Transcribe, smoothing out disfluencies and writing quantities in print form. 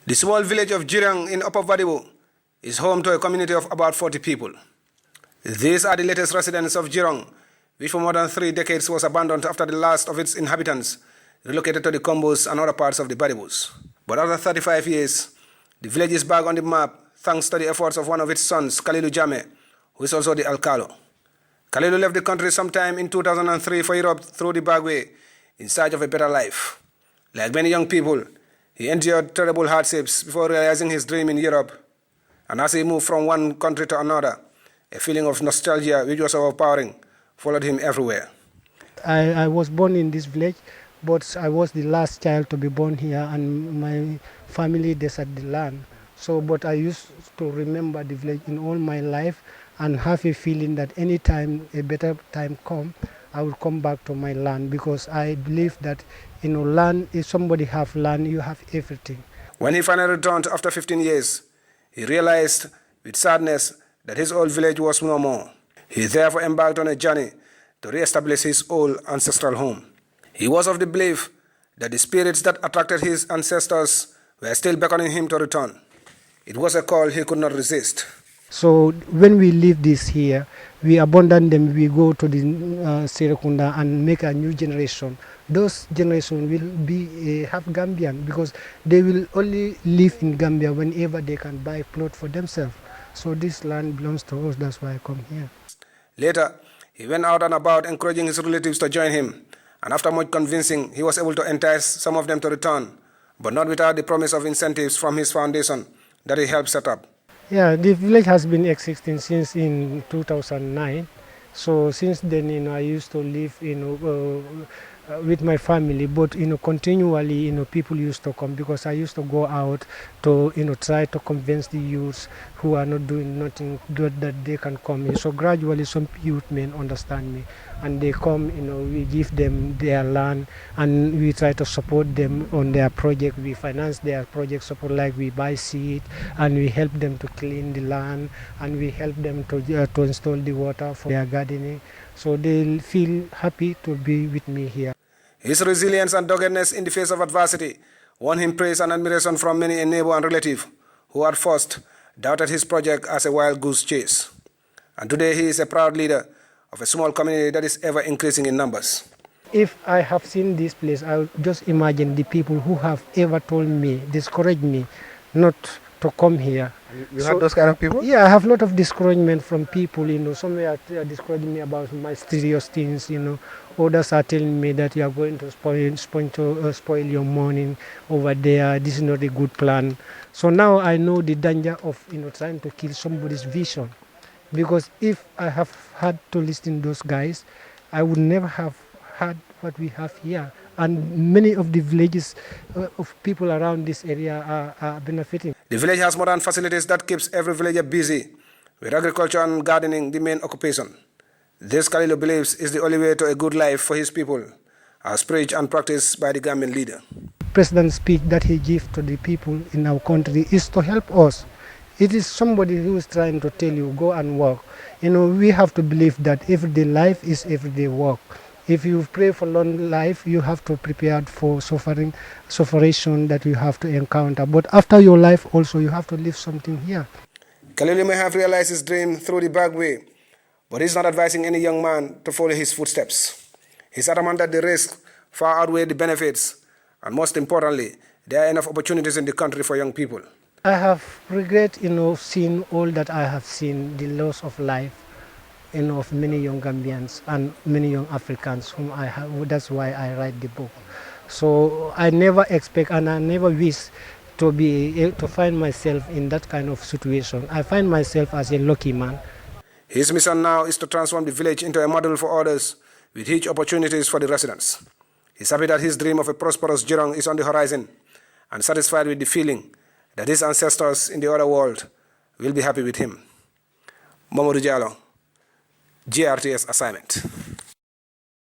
The small village of Jirong in Upper Baddibou is home to a community of about 40 people. These are the latest residents of Jirong, which for more than 3 decades was abandoned after the last of its inhabitants relocated to the Combos and other parts of the Baddibous. But after 35 years, the village is back on the map thanks to the efforts of one of its sons, Kalilu Jammeh, who is also the Alcalo. Kalilu left the country sometime in 2003 for Europe through the back way in search of a better life. Like many young people, he endured terrible hardships before realizing his dream in Europe. And as he moved from one country to another, a feeling of nostalgia, which was overpowering, followed him everywhere. I was born in this village, but I was the last child to be born here, and my family deserted the land. But I used to remember the village in all my life and have a feeling that any time a better time comes, I will come back to my land, because I believe that land, if somebody have land, you have everything. When he finally returned after 15 years, he realized with sadness that his old village was no more. He therefore embarked on a journey to re-establish his old ancestral home. He was of the belief that the spirits that attracted his ancestors were still beckoning him to return. It was a call he could not resist. So when we leave this here, we abandon them, we go to the Serekunda and make a new generation. Those generation will be half Gambian, because they will only live in Gambia whenever they can buy plot for themselves. So this land belongs to us, that's why I come here. Later, he went out and about encouraging his relatives to join him. And after much convincing, he was able to entice some of them to return, but not without the promise of incentives from his foundation that he helped set up. Yeah, the village has been existing since in 2009. So since then, I used to live, with my family, but continually, people used to come, because I used to go out to, try to convince the youths who are not doing nothing good that they can come in. So gradually, some youth men understand me, and they come. We give them their land, and we try to support them on their project. We finance their project support, like we buy seed, and we help them to clean the land, and we help them to install the water for their gardening. So they feel happy to be with me here. His resilience and doggedness in the face of adversity won him praise and admiration from many a neighbor and relative who at first doubted his project as a wild goose chase. And today he is a proud leader of a small community that is ever increasing in numbers. If I have seen this place, I would just imagine the people who have ever told me, discouraged me not to come here. You have those kind of people? Yeah, I have a lot of discouragement from people, Some are discouraging me about my serious things, Others are telling me that you are going to spoil your morning over there. This is not a good plan. So now I know the danger of, trying to kill somebody's vision. Because if I have had to listen to those guys, I would never have had what we have here. And many of the villages of people around this area are benefiting. The village has modern facilities that keeps every villager busy, with agriculture and gardening the main occupation. This Kalilu believes is the only way to a good life for his people, as preached and practiced by the Gambian leader. President's speech that he gives to the people in our country is to help us. It is somebody who is trying to tell you, go and work. We have to believe that everyday life is everyday work. If you pray for long life, you have to prepare for sufferation that you have to encounter. But after your life also, you have to live something here. Kalilu may have realized his dream through the back way, but he's not advising any young man to follow his footsteps. He's adamant that the risks far outweigh the benefits, and most importantly, there are enough opportunities in the country for young people. I have regret, seeing all that I have seen, the loss of life, of many young Gambians and many young Africans whom I have. That's why I write the book. So I never expect and I never wish to be able to find myself in that kind of situation. I find myself as a lucky man. His mission now is to transform the village into a model for others with huge opportunities for the residents. He's happy that his dream of a prosperous Jirong is on the horizon and satisfied with the feeling that his ancestors in the other world will be happy with him. Mamadou Diallo, GRTS assignment.